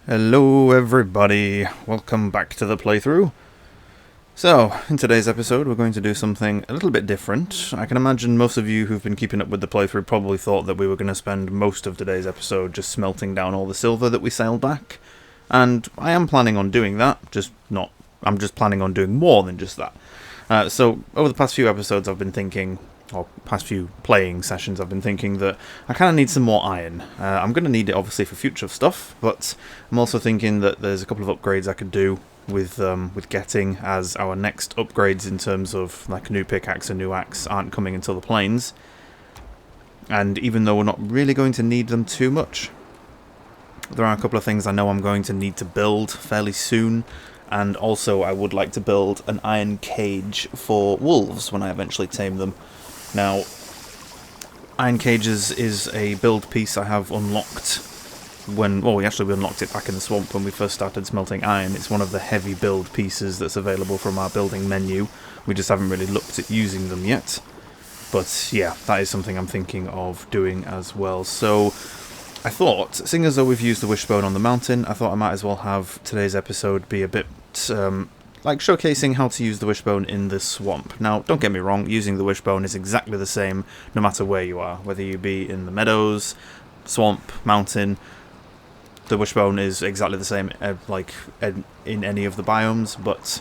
Hello everybody, welcome back to the playthrough. So, in today's episode we're going to do something a little bit different. I can imagine most of you who've been keeping up with the playthrough probably thought that we were going to spend most of today's episode just smelting down all the silver that we sailed back. And I am planning on doing that, I'm just planning on doing more than just that. So, over the past few episodes I've been thinking, or past few playing sessions, I've been thinking that I kind of need some more iron. I'm going to need it obviously for future stuff, but I'm also thinking that there's a couple of upgrades I could do with getting, as our next upgrades in terms of like a new pickaxe and new axe aren't coming until the plains. And even though we're not really going to need them too much, there are a couple of things I know I'm going to need to build fairly soon. And also I would like to build an iron cage for wolves when I eventually tame them. Now, iron cages is a build piece I have unlocked we unlocked it back in the swamp when we first started smelting iron. It's one of the heavy build pieces that's available from our building menu. We just haven't really looked at using them yet. But yeah, that is something I'm thinking of doing as well. So I thought, seeing as though we've used the wishbone on the mountain, I thought I might as well have today's episode be a bit like showcasing how to use the wishbone in the swamp. Now, don't get me wrong, using the wishbone is exactly the same no matter where you are. Whether you be in the meadows, swamp, mountain, the wishbone is exactly the same in any of the biomes, but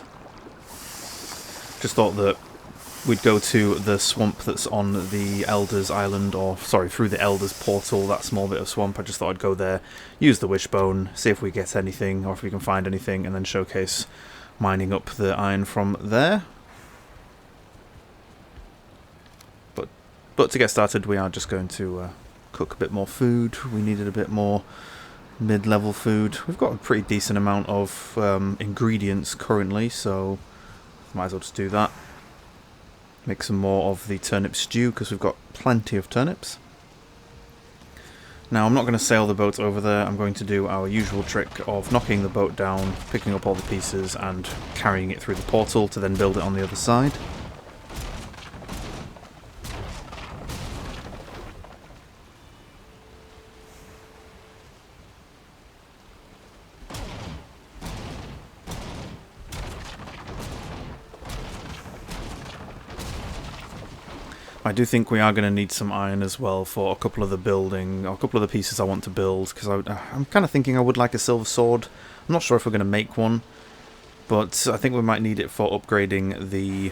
just thought that we'd go to the swamp that's on the Elders Island, through the Elders portal, that small bit of swamp. I just thought I'd go there, use the wishbone, see if we get anything, or if we can find anything, and then showcase mining up the iron from there. But to get started, we are just going to cook a bit more food. We needed a bit more mid-level food. We've got a pretty decent amount of ingredients currently, so might as well just do that. Make some more of the turnip stew, because we've got plenty of turnips. Now, I'm not going to sail the boat over there. I'm going to do our usual trick of knocking the boat down, picking up all the pieces, and carrying it through the portal to then build it on the other side. I do think we are going to need some iron as well for a couple of the pieces I want to build, because I'm kind of thinking I would like a silver sword. I'm not sure if we're going to make one, but I think we might need it for upgrading the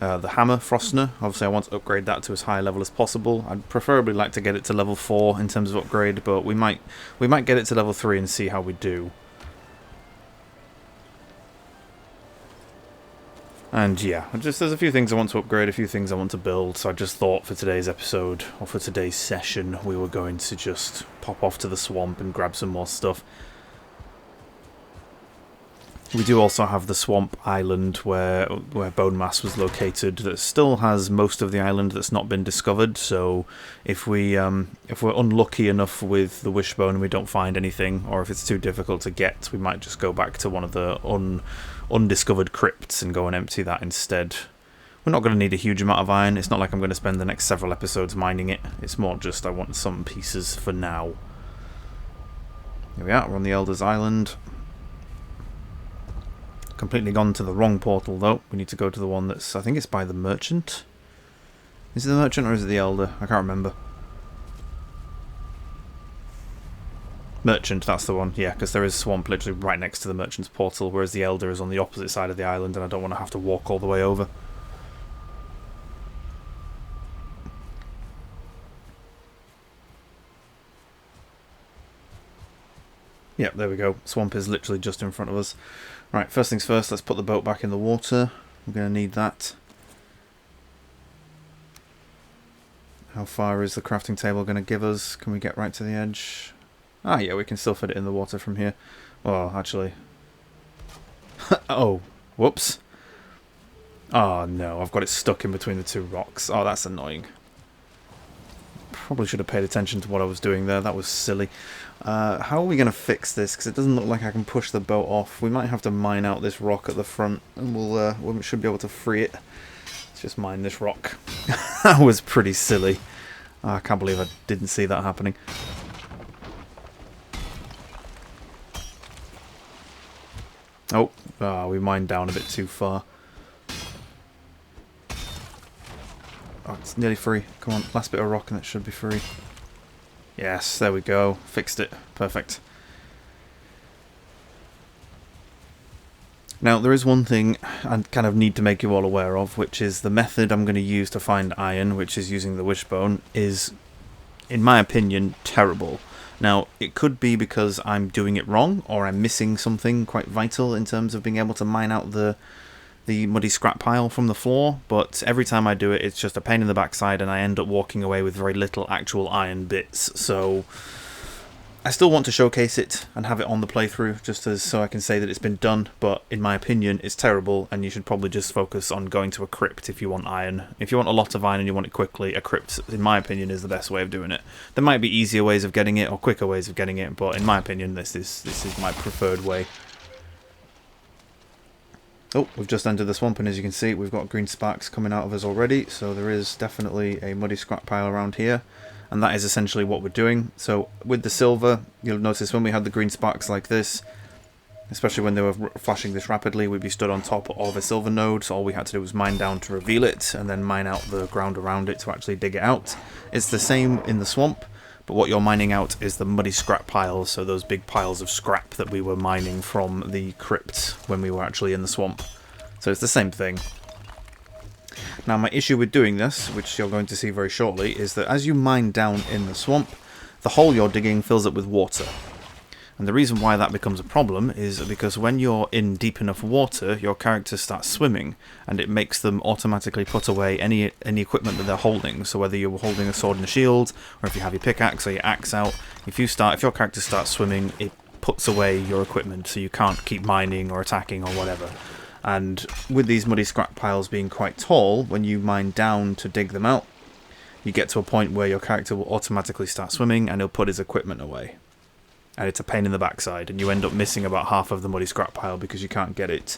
hammer Frostner. Obviously I want to upgrade that to as high a level as possible. I'd preferably like to get it to level 4 in terms of upgrade, but we might get it to level 3 and see how we do. And yeah, there's a few things I want to upgrade, a few things I want to build, so I just thought for today's episode, or for today's session, we were going to just pop off to the swamp and grab some more stuff. We do also have the swamp island where Bone Mass was located that still has most of the island that's not been discovered, so if we're unlucky enough with the wishbone and we don't find anything, or if it's too difficult to get, we might just go back to one of the undiscovered crypts and go and empty that instead. We're not going to need a huge amount of iron. It's not like I'm going to spend the next several episodes mining it. It's more just I want some pieces for now. Here we are, we're on the Elders Island. Completely gone to the wrong portal though. We need to go to the one that's, I think it's by the merchant. Is it the merchant or is it the elder? I can't remember. Merchant, that's the one, yeah, because there is swamp literally right next to the merchant's portal, whereas the elder is on the opposite side of the island and I don't want to have to walk all the way over. Yep, there we go. Swamp is literally just in front of us. Right, first things first, let's put the boat back in the water. We're going to need that. How far is the crafting table going to give us? Can we get right to the edge? Ah, yeah, we can still fit it in the water from here. Well, actually... oh, whoops. Oh, no, I've got it stuck in between the two rocks. Oh, that's annoying. Probably should have paid attention to what I was doing there. That was silly. How are we going to fix this? Because it doesn't look like I can push the boat off. We might have to mine out this rock at the front, and we should be able to free it. Let's just mine this rock. That was pretty silly. I can't believe I didn't see that happening. Oh, we mined down a bit too far. Oh, it's nearly free. Come on, last bit of rock and it should be free. Yes, there we go. Fixed it. Perfect. Now, there is one thing I kind of need to make you all aware of, which is the method I'm going to use to find iron, which is using the wishbone, is, in my opinion, terrible. Now, it could be because I'm doing it wrong, or I'm missing something quite vital in terms of being able to mine out the muddy scrap pile from the floor, but every time I do it, it's just a pain in the backside, and I end up walking away with very little actual iron bits, so I still want to showcase it and have it on the playthrough, just as so I can say that it's been done, but in my opinion, it's terrible, and you should probably just focus on going to a crypt if you want iron. If you want a lot of iron and you want it quickly, a crypt, in my opinion, is the best way of doing it. There might be easier ways of getting it, or quicker ways of getting it, but in my opinion, this is my preferred way. Oh, we've just entered the swamp, and as you can see, we've got green sparks coming out of us already, so there is definitely a muddy scrap pile around here, and that is essentially what we're doing. So with the silver, you'll notice when we had the green sparks like this, especially when they were flashing this rapidly, we'd be stood on top of a silver node, so all we had to do was mine down to reveal it, and then mine out the ground around it to actually dig it out. It's the same in the swamp, but what you're mining out is the muddy scrap piles, so those big piles of scrap that we were mining from the crypt when we were actually in the swamp. So it's the same thing. Now my issue with doing this, which you're going to see very shortly, is that as you mine down in the swamp, the hole you're digging fills up with water. And the reason why that becomes a problem is because when you're in deep enough water, your characters start swimming, and it makes them automatically put away any equipment that they're holding. So whether you're holding a sword and a shield, or if you have your pickaxe or your axe out, if your character starts swimming, it puts away your equipment, so you can't keep mining or attacking or whatever. And with these muddy scrap piles being quite tall, when you mine down to dig them out, you get to a point where your character will automatically start swimming, and he'll put his equipment away. And it's a pain in the backside, and you end up missing about half of the muddy scrap pile because you can't get it.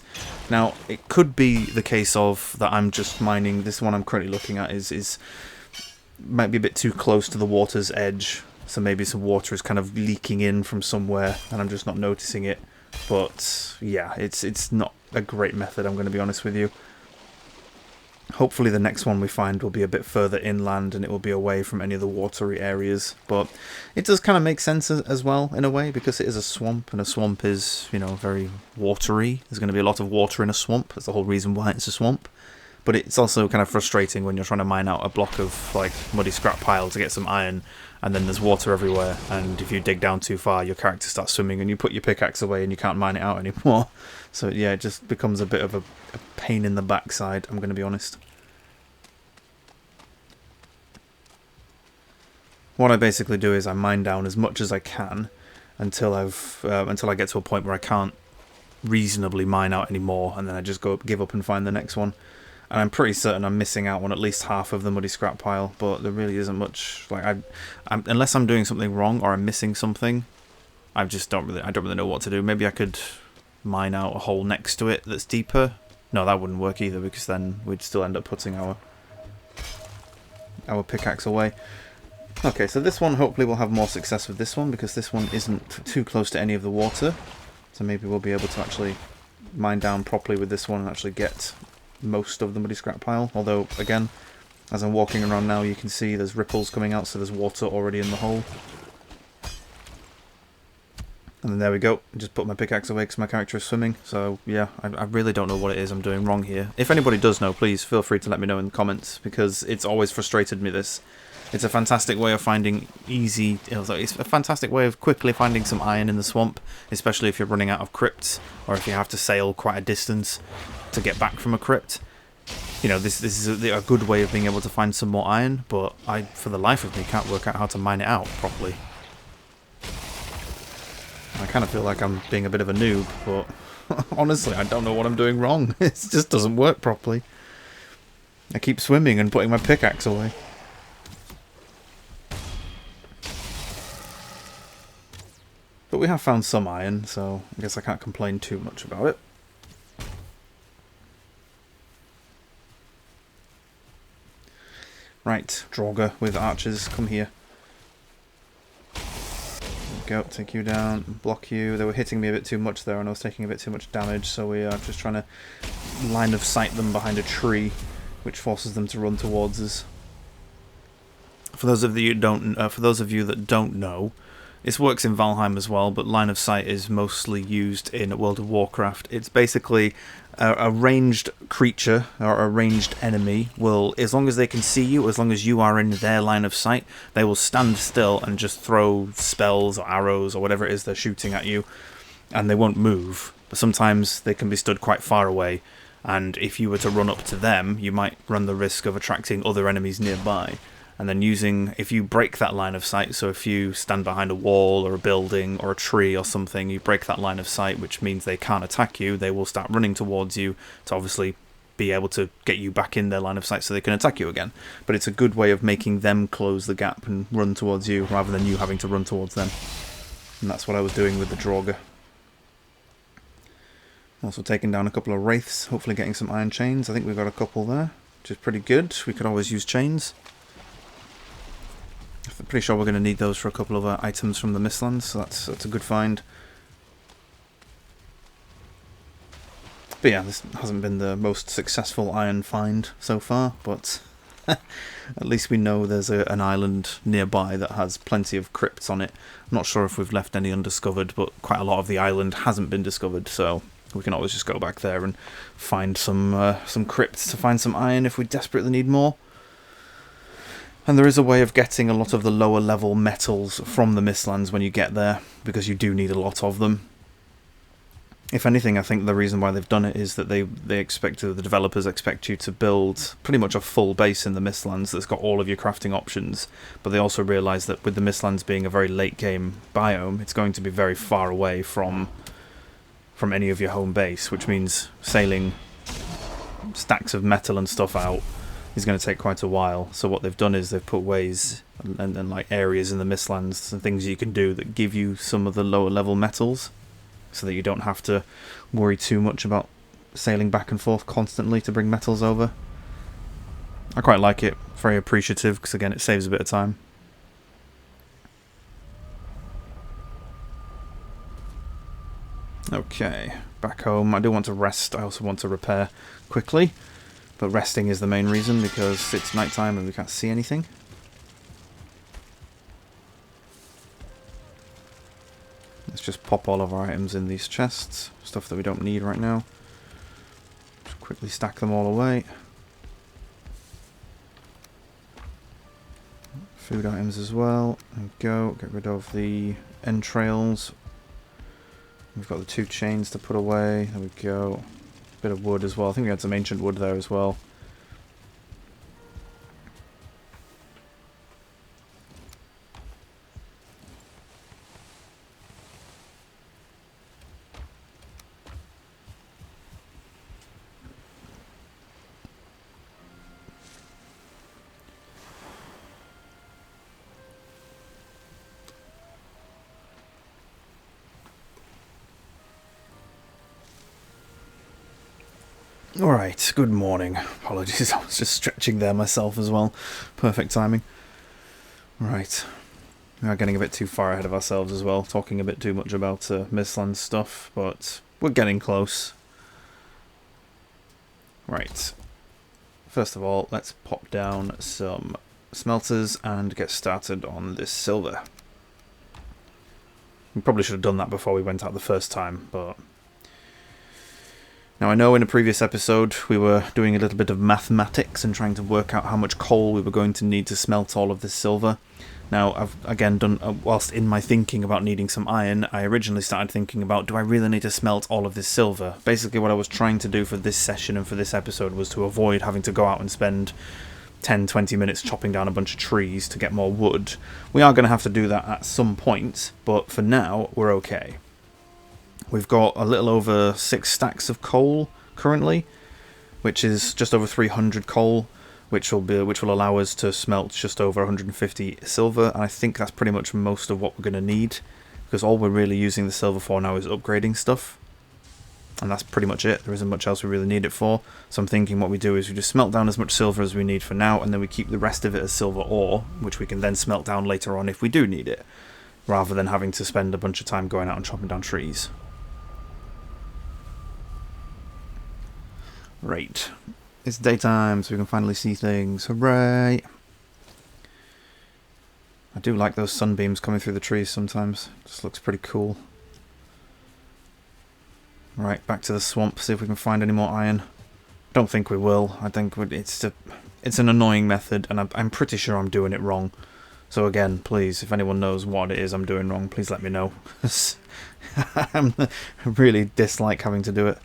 Now, it could be the case of that I'm just mining. This one I'm currently looking at is might be a bit too close to the water's edge, so maybe some water is kind of leaking in from somewhere, and I'm just not noticing it. But yeah, it's not a great method, I'm going to be honest with you. Hopefully the next one we find will be a bit further inland and it will be away from any of the watery areas. But it does kind of make sense as well, in a way, because it is a swamp, and a swamp is, you know, very watery. There's going to be a lot of water in a swamp. That's the whole reason why it's a swamp. But it's also kind of frustrating when you're trying to mine out a block of, like, muddy scrap pile to get some iron, and then there's water everywhere, and if you dig down too far, your character starts swimming, and you put your pickaxe away and you can't mine it out anymore. So yeah, it just becomes a bit of a pain in the backside, I'm going to be honest. What I basically do is I mine down as much as I can until I get to a point where I can't reasonably mine out anymore, and then I just give up and find the next one. And I'm pretty certain I'm missing out on at least half of the muddy scrap pile, but there really isn't much. Like unless I'm doing something wrong or I'm missing something, I don't really know what to do. Maybe I could mine out a hole next to it that's deeper. No, that wouldn't work either, because then we'd still end up putting our pickaxe away. Okay, so this one, hopefully we'll have more success with this one, because this one isn't too close to any of the water. So maybe we'll be able to actually mine down properly with this one and actually get most of the muddy scrap pile. Although, again, as I'm walking around now, you can see there's ripples coming out, so there's water already in the hole. And then there we go. I just put my pickaxe away because my character is swimming. So yeah, I really don't know what it is I'm doing wrong here. If anybody does know, please feel free to let me know in the comments, because it's always frustrated me, this. It's a fantastic way of finding it's a fantastic way of quickly finding some iron in the swamp, especially if you're running out of crypts, or if you have to sail quite a distance to get back from a crypt. You know, this is a good way of being able to find some more iron, but I, for the life of me, can't work out how to mine it out properly. I kind of feel like I'm being a bit of a noob, but honestly, I don't know what I'm doing wrong. It just doesn't work properly. I keep swimming and putting my pickaxe away. But we have found some iron, so I guess I can't complain too much about it. Right, Draugr with archers, come here. go, take you down, block you. They were hitting me a bit too much there and I was taking a bit too much damage, so we are just trying to line of sight them behind a tree, which forces them to run towards us. For those of you that don't know, this works in Valheim as well, but line of sight is mostly used in World of Warcraft. It's basically a ranged creature or a ranged enemy will, as long as they can see you, as long as you are in their line of sight, they will stand still and just throw spells or arrows or whatever it is they're shooting at you, and they won't move. But sometimes they can be stood quite far away, and if you were to run up to them, you might run the risk of attracting other enemies nearby. And then if you break that line of sight, so if you stand behind a wall or a building or a tree or something, you break that line of sight, which means they can't attack you, they will start running towards you to obviously be able to get you back in their line of sight so they can attack you again. But it's a good way of making them close the gap and run towards you, rather than you having to run towards them. And that's what I was doing with the Draugr. Also taking down a couple of wraiths, hopefully getting some iron chains. I think we've got a couple there, which is pretty good. We could always use chains. I'm pretty sure we're going to need those for a couple of items from the Mistlands, so that's a good find. But yeah, this hasn't been the most successful iron find so far, but at least we know there's an island nearby that has plenty of crypts on it. I'm not sure if we've left any undiscovered, but quite a lot of the island hasn't been discovered, so we can always just go back there and find some crypts to find some iron if we desperately need more. And there is a way of getting a lot of the lower level metals from the Mistlands when you get there, because you do need a lot of them. If anything, I think the reason why they've done it is that the developers expect you to build pretty much a full base in the Mistlands that's got all of your crafting options, but they also realise that with the Mistlands being a very late game biome, it's going to be very far away from any of your home base, which means sailing stacks of metal and stuff out is going to take quite a while. So what they've done is they've put ways and like areas in the Mistlands and things you can do that give you some of the lower level metals, so that you don't have to worry too much about sailing back and forth constantly to bring metals over. I quite like it, very appreciative, because again it saves a bit of time. Okay, back home. I do want to rest, I also want to repair quickly. But resting is the main reason, because it's nighttime and we can't see anything. Let's just pop all of our items in these chests. Stuff that we don't need right now. Just quickly stack them all away. Food items as well. There we go. Get rid of the entrails. We've got the 2 chains to put away. There we go. Bit of wood as well. I think we had some ancient wood there as well. Alright, good morning. Apologies, I was just stretching there myself as well. Perfect timing. Right. We are getting a bit too far ahead of ourselves as well, talking a bit too much about Mistlands stuff, but we're getting close. Right. First of all, let's pop down some smelters and get started on this silver. We probably should have done that before we went out the first time, but... Now I know in a previous episode we were doing a little bit of mathematics and trying to work out how much coal we were going to need to smelt all of this silver. Now I've again done, whilst in my thinking about needing some iron, I originally started thinking about, do I really need to smelt all of this silver? Basically what I was trying to do for this session and for this episode was to avoid having to go out and spend 10-20 minutes chopping down a bunch of trees to get more wood. We are going to have to do that at some point, but for now we're okay. We've got a little over 6 stacks of coal currently, which is just over 300 coal, which will allow us to smelt just over 150 silver. And I think that's pretty much most of what we're going to need, because all we're really using the silver for now is upgrading stuff. And that's pretty much it. There isn't much else we really need it for. So I'm thinking what we do is we just smelt down as much silver as we need for now, and then we keep the rest of it as silver ore, which we can then smelt down later on if we do need it. rather than having to spend a bunch of time going out and chopping down trees. Right. It's daytime, so we can finally see things. Hooray! I do like those sunbeams coming through the trees sometimes. Just looks pretty cool. Right, back to the swamp, see if we can find any more iron. Don't think we will. I think it's an annoying method, and I'm pretty sure I'm doing it wrong. So again, please, if anyone knows what it is I'm doing wrong, please let me know. I really dislike having to do it.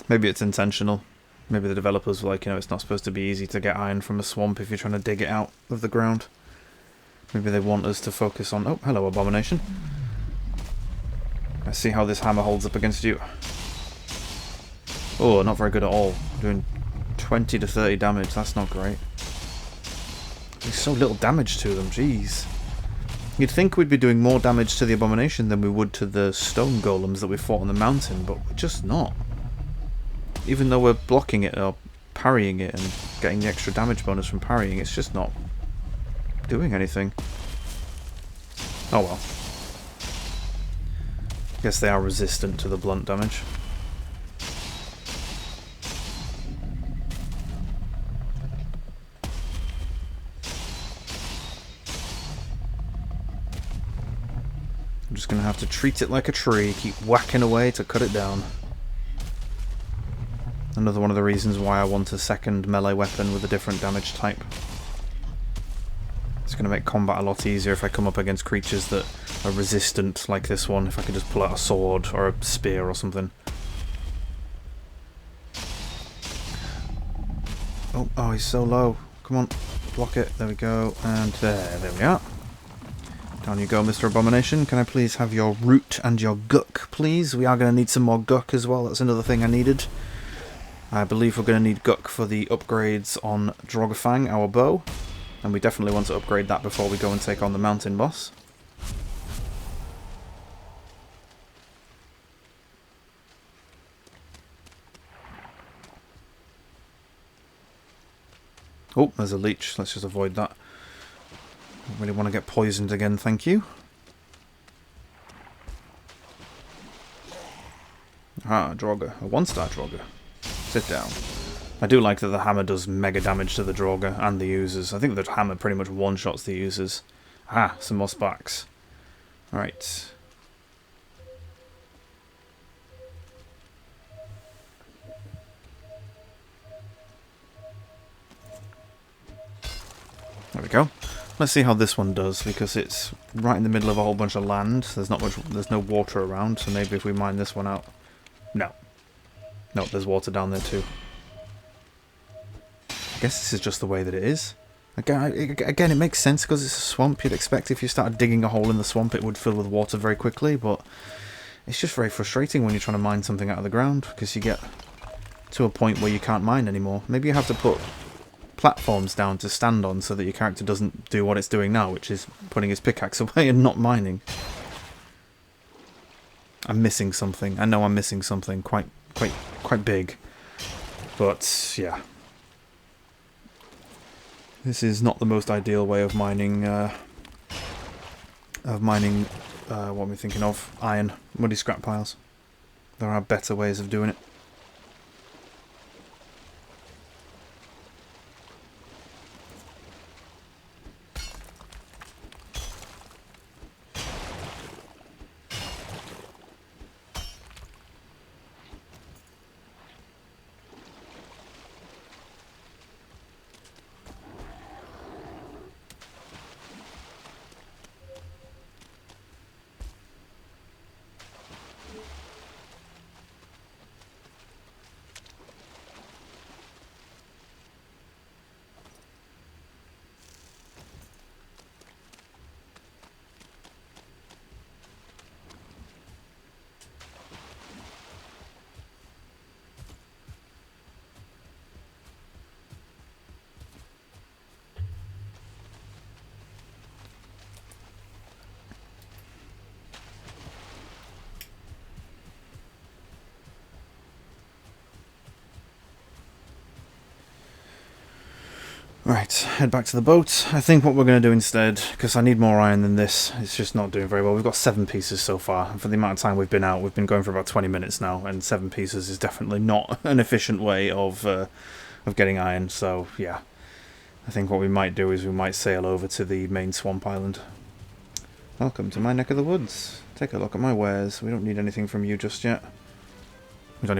Maybe it's intentional. Maybe the developers were like, it's not supposed to be easy to get iron from a swamp if you're trying to dig it out of the ground. Maybe they want us to focus on... Oh, hello, Abomination. I see how this hammer holds up against you. Oh, not very good at all. Doing 20 to 30 damage. That's not great. There's so little damage to them. Jeez. You'd think we'd be doing more damage to the Abomination than we would to the stone golems that we fought on the mountain, but we're just not. Even though we're blocking it or parrying it and getting the extra damage bonus from parrying, it's just not doing anything. Oh well. Guess they are resistant to the blunt damage. I'm just going to have to treat it like a tree, keep whacking away to cut it down. Another one of the reasons why I want a second melee weapon with a different damage type. It's going to make combat a lot easier if I come up against creatures that are resistant like this one, if I could just pull out a sword or a spear or something. Oh, he's so low. Come on, block it. There we go. And there we are. Down you go, Mr. Abomination. Can I please have your root and your guck, please? We are going to need some more guck as well. That's another thing I needed. I believe we're going to need Guck for the upgrades on Drogfang, our bow. And we definitely want to upgrade that before we go and take on the mountain boss. Oh, there's a leech. Let's just avoid that. Don't really want to get poisoned again, thank you. Ah, Draugr. A 1-star Draugr. Sit down. I do like that the hammer does mega damage to the Draugr and the users. I think the hammer pretty much one-shots the users. Ah, some more sparks. Right. There we go. Let's see how this one does, because it's right in the middle of a whole bunch of land. There's no water around, so maybe if we mine this one out. No. No, there's water down there too. I guess this is just the way that it is. Again, it makes sense because it's a swamp. You'd expect if you started digging a hole in the swamp it would fill with water very quickly, but it's just very frustrating when you're trying to mine something out of the ground, because you get to a point where you can't mine anymore. Maybe you have to put platforms down to stand on so that your character doesn't do what it's doing now, which is putting his pickaxe away and not mining. I'm missing something. I know I'm missing something quite big. But yeah. This is not the most ideal way of mining what am I thinking of? Iron. Muddy scrap piles. There are better ways of doing it. Right, head back to the boat. I think what we're going to do instead, because I need more iron than this, it's just not doing very well. We've got 7 pieces so far, and for the amount of time we've been out, we've been going for about 20 minutes now, and 7 pieces is definitely not an efficient way of getting iron, so yeah. I think what we might do is we might sail over to the main swamp island. Welcome to my neck of the woods. Take a look at my wares. We don't need anything from you just yet. We don't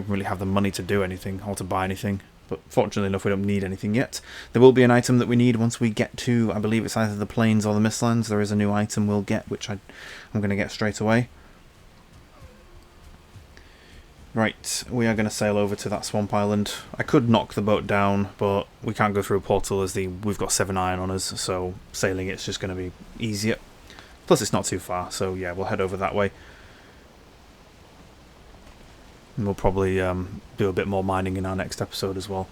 really have the money to do anything, or to buy anything. But fortunately enough, we don't need anything yet. There will be an item that we need once we get to, I believe it's either the plains or the Mistlands. There is a new item we'll get, which I'm going to get straight away. Right, we are going to sail over to that swamp island. I could knock the boat down, but we can't go through a portal as we've got 7 iron on us, so sailing it's just going to be easier. Plus it's not too far, so yeah, we'll head over that way. And we'll probably do a bit more mining in our next episode as well.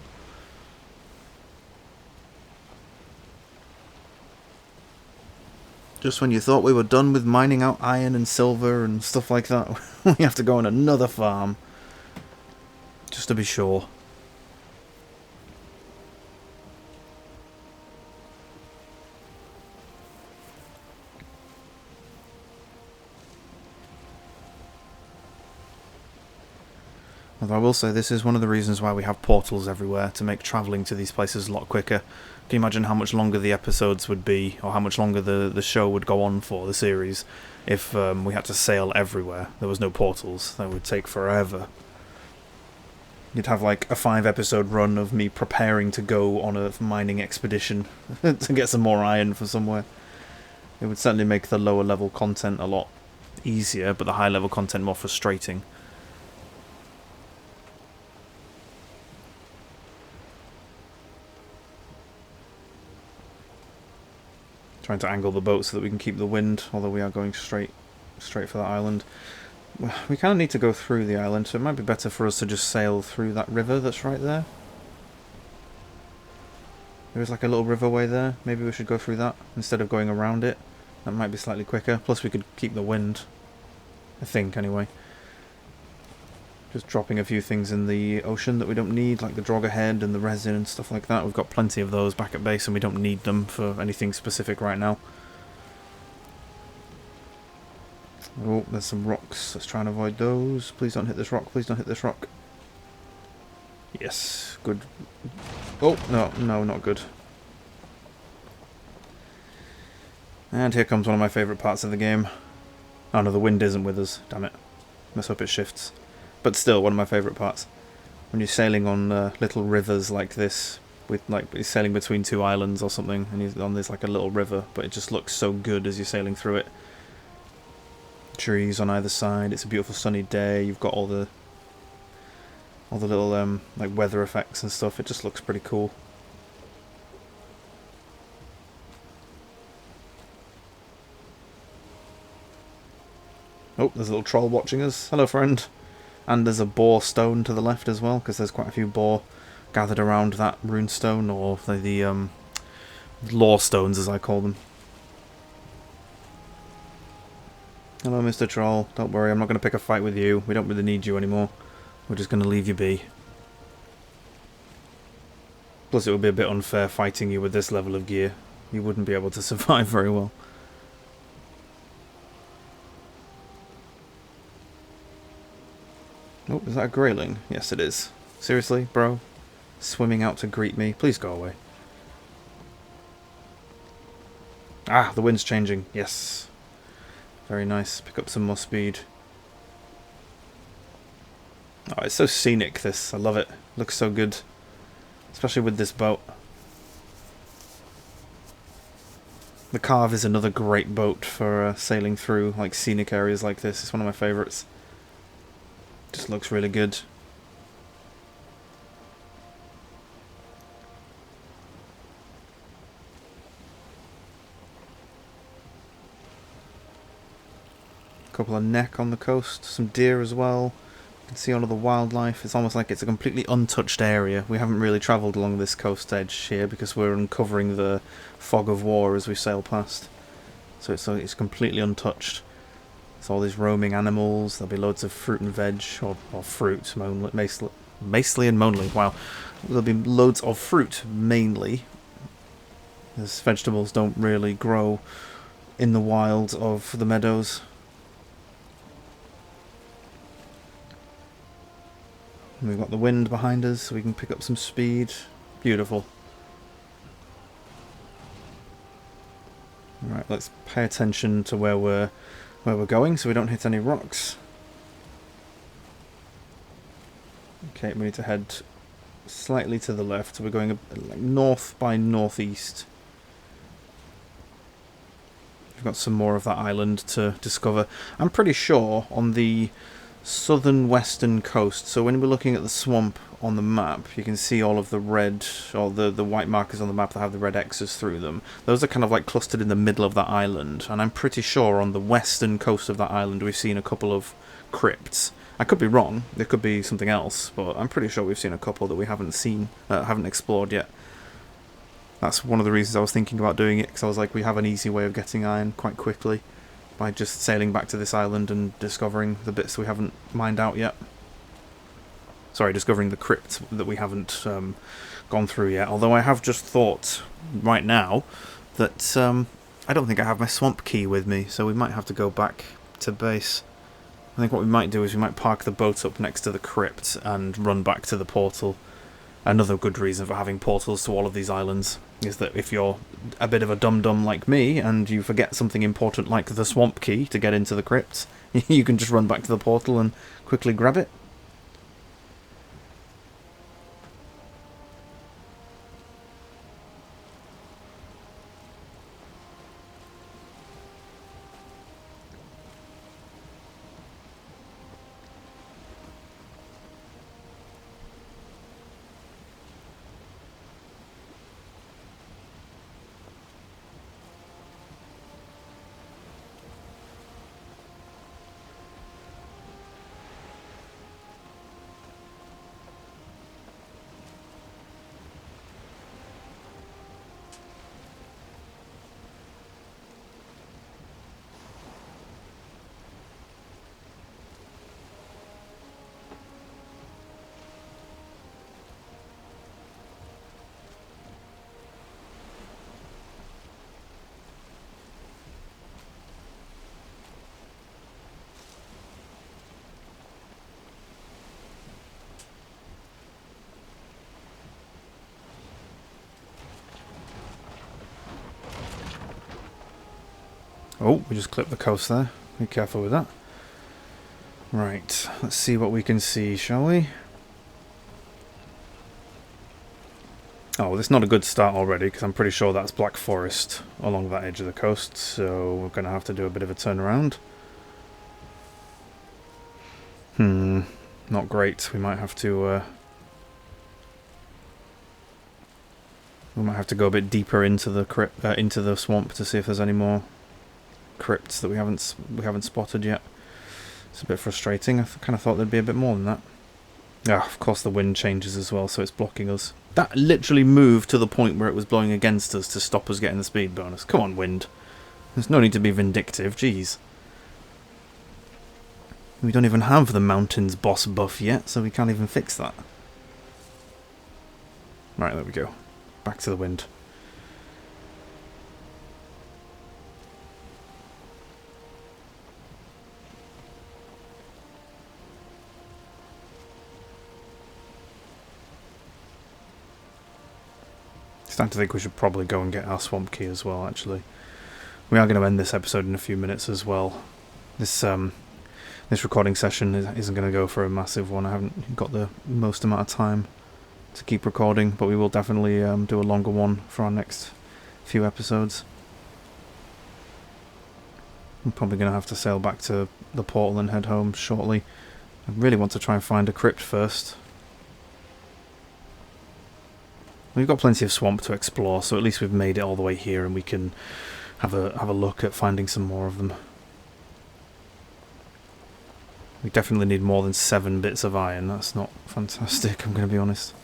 Just when you thought we were done with mining out iron and silver and stuff like that, we have to go on another farm. Just to be sure. Although I will say this is one of the reasons why we have portals everywhere, to make travelling to these places a lot quicker. Can you imagine how much longer the episodes would be, or how much longer the show would go on for, the series, if we had to sail everywhere? There was no portals. That would take forever. You'd have like a 5-episode run of me preparing to go on a mining expedition to get some more iron for somewhere. It would certainly make the lower level content a lot easier, but the high level content more frustrating. Trying to angle the boat so that we can keep the wind, although we are going straight for that island. We kind of need to go through the island, so it might be better for us to just sail through that river that's right there. There's like a little riverway there. Maybe we should go through that instead of going around it. That might be slightly quicker. Plus we could keep the wind. I think, anyway. Just dropping a few things in the ocean that we don't need, like the droggerhead and the resin and stuff like that. We've got plenty of those back at base and we don't need them for anything specific right now. Oh, there's some rocks. Let's try and avoid those. Please don't hit this rock. Please don't hit this rock. Yes, good. Oh, no, not good. And here comes one of my favourite parts of the game. Oh no, the wind isn't with us. Damn it. Let's hope it shifts. But still, one of my favourite parts. When you're sailing on little rivers like this, with like you're sailing between 2 islands or something, and you're on this like a little river, but it just looks so good as you're sailing through it. Trees on either side. It's a beautiful sunny day. You've got all the little like weather effects and stuff. It just looks pretty cool. Oh, there's a little troll watching us. Hello, friend. And there's a boar stone to the left as well, because there's quite a few boar gathered around that rune stone, or the lore stones as I call them. Hello, Mr. Troll. Don't worry, I'm not going to pick a fight with you. We don't really need you anymore. We're just going to leave you be. Plus it would be a bit unfair fighting you with this level of gear. You wouldn't be able to survive very well. Oh, is that a grayling? Yes, it is. Seriously, bro? Swimming out to greet me? Please go away. Ah, the wind's changing. Yes. Very nice. Pick up some more speed. Oh, it's so scenic, this. I love it. Looks so good. Especially with this boat. The Carve is another great boat for sailing through like scenic areas like this. It's one of my favourites. Just looks really good. A couple of neck on the coast, some deer as well. You can see all of the wildlife. It's almost like it's a completely untouched area. We haven't really travelled along this coast edge here because we're uncovering the fog of war as we sail past. So it's completely untouched. There's all these roaming animals. There'll be loads of fruit and veg, or fruit, Mostly and Monley. Wow. There'll be loads of fruit, mainly. As vegetables don't really grow in the wild of the meadows. And we've got the wind behind us, so we can pick up some speed. Beautiful. Right, let's pay attention to where we're going, so we don't hit any rocks. Okay, we need to head slightly to the left, so we're going like north by northeast. We've got some more of that island to discover. I'm pretty sure on the southern western coast, so when we're looking at the swamp on the map, you can see all of the red, or the white markers on the map that have the red X's through them. Those are kind of like clustered in the middle of that island, and I'm pretty sure on the western coast of that island we've seen a couple of crypts. I could be wrong, there could be something else, but I'm pretty sure we've seen a couple that we haven't explored yet. That's one of the reasons I was thinking about doing it, because I was like, we have an easy way of getting iron quite quickly by just sailing back to this island and discovering the bits we haven't mined out yet. Sorry, discovering the crypt that we haven't gone through yet. Although I have just thought right now that I don't think I have my swamp key with me, so we might have to go back to base. I think what we might do is we might park the boat up next to the crypt and run back to the portal. Another good reason for having portals to all of these islands is that if you're a bit of a dum-dum like me and you forget something important like the swamp key to get into the crypt, you can just run back to the portal and quickly grab it. Oh, we just clipped the coast there. Be careful with that. Right, let's see what we can see, shall we? Oh, well, it's not a good start already, because I'm pretty sure that's Black Forest along that edge of the coast, so we're going to have to do a bit of a turnaround. Not great. We might have to go a bit deeper into the swamp to see if there's any more crypts that we haven't spotted yet. It's a bit frustrating. I kind of thought there'd be a bit more than that. Yeah, of course the wind changes as well, so it's blocking us. That literally moved to the point where it was blowing against us to stop us getting the speed bonus. Come on, wind. There's no need to be vindictive, jeez. We don't even have the mountains boss buff yet, so we can't even fix that. Right, there we go. Back to the wind. Starting to think we should probably go and get our swamp key as well, actually. We are going to end this episode in a few minutes as well. This recording session isn't going to go for a massive one. I haven't got the most amount of time to keep recording, but we will definitely do a longer one for our next few episodes. I'm probably going to have to sail back to the portal and head home shortly. I really want to try and find a crypt first. We've got plenty of swamp to explore, so at least we've made it all the way here and we can have a look at finding some more of them. We definitely need more than 7 bits of iron. That's not fantastic, I'm going to be honest.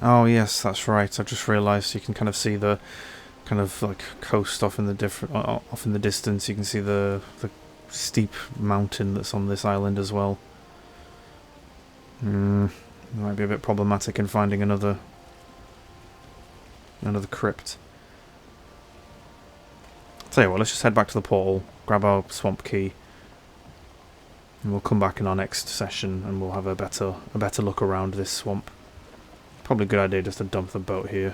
Oh yes, that's right. I just realised you can kind of see the kind of like coast off in the off in the distance. You can see the steep mountain that's on this island as well. Might be a bit problematic in finding another crypt. Tell you what, let's just head back to the portal, grab our swamp key, and we'll come back in our next session and we'll have a better look around this swamp. Probably a good idea just to dump the boat here.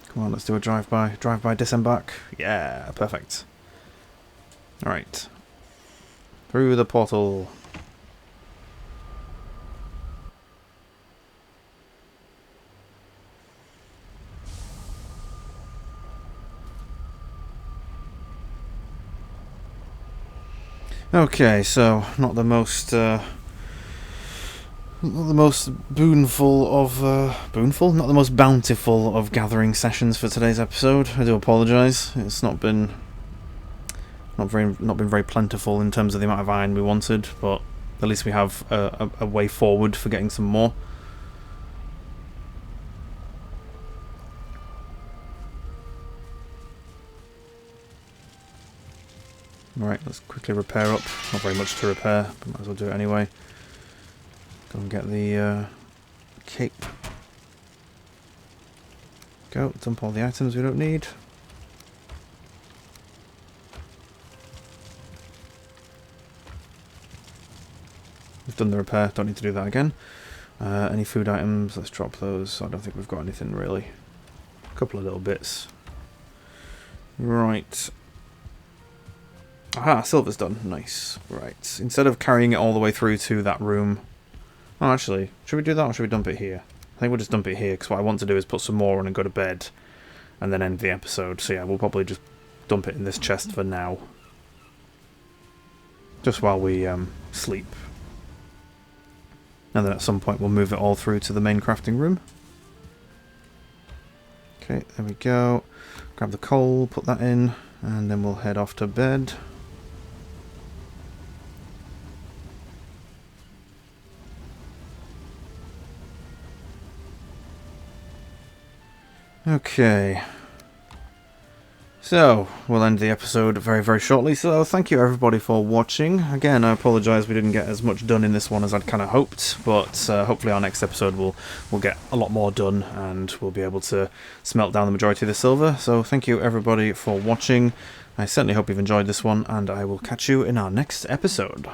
Come on, let's do a drive-by, disembark. Yeah, perfect. Alright. Through the portal. Okay, so not the most bountiful of gathering sessions for today's episode. I do apologise. It's not been very plentiful in terms of the amount of iron we wanted, but at least we have a way forward for getting some more. Right, let's quickly repair up. Not very much to repair, but might as well do it anyway. Go and get the cape. Go, dump all the items we don't need. We've done the repair, don't need to do that again. Any food items, let's drop those. I don't think we've got anything really. A couple of little bits. Right. Aha, silver's done. Nice. Right. Instead of carrying it all the way through to that room... Oh, actually, should we do that or should we dump it here? I think we'll just dump it here, because what I want to do is put some more on and go to bed. And then end the episode. So yeah, we'll probably just dump it in this chest for now. Just while we sleep. And then at some point we'll move it all through to the main crafting room. Okay, there we go. Grab the coal, put that in, and then we'll head off to bed. Okay. So, we'll end the episode very, very shortly. So, thank you everybody for watching. Again, I apologise we didn't get as much done in this one as I'd kind of hoped, but hopefully our next episode we'll get a lot more done and we'll be able to smelt down the majority of the silver. So, thank you everybody for watching. I certainly hope you've enjoyed this one, and I will catch you in our next episode.